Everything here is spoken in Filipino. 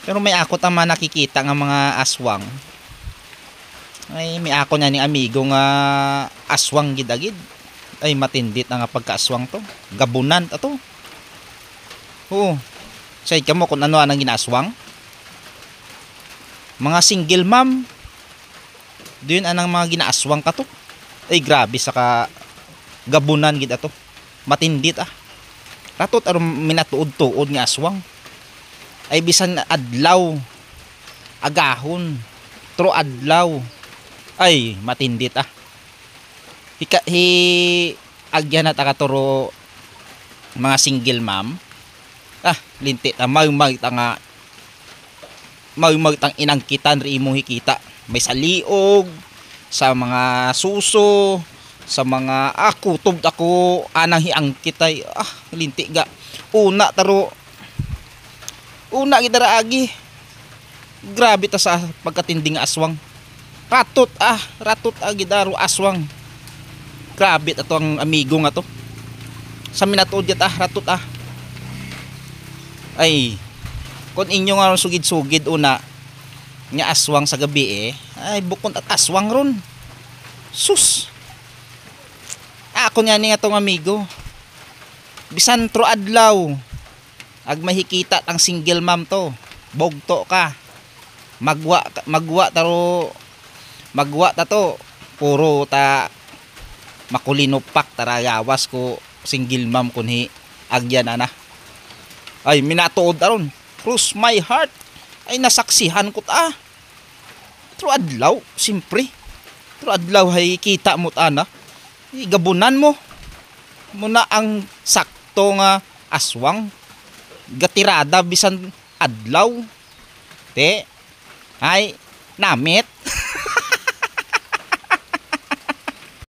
Pero may ako tama nakikita nga mga aswang. Ay may ako na ni amigo nga aswang gidagid. Ay matindit nga pagkaaswang to. Gabunan ato. Oo. Say ka mo kung ano anang ginaswang. Mga single mom. Doon anang mga ginaaswang ka to. Ay grabe saka gabunan gid ato. Matindit ah. Ratot aron minatuod-tuod nga aswang. Ay bisan adlaw. Agahon. Tro adlaw. Ay matindit ah. Agyan na takaturo mga single mom. Ah, linti ta mag tanga tang inangkitan ri imong hikita. May sa liog, sa mga suso, sa mga kutob ako anang hiangkit ay linti ga. Una gidara agi. Grabe ta sa pagkatinding aswang. Ratot gidaro aswang. Grabe ato ang amigo nga to. Sa minatuod yata ratot ah. Ay kung inyo nga sugid-sugid una nga aswang sa gabi ay bukod at aswang ron. Sus. Ako nga ni nga tong amigo. Bisan tro adlaw. Ag mahikita ang single mom to. Bogto ka. Magwa ta to. Puro ta makulinopak tarayawas ko single mom kunhi agyan na. Ay minatuod aron. Cross my heart. Ay nasaksihan ko ta. Tro adlaw, simpre. Tro adlaw hay kita mo ta na. Gabunan mo. Muna ang sakto nga aswang. Gatirada bisan adlaw. Te. Ay namit.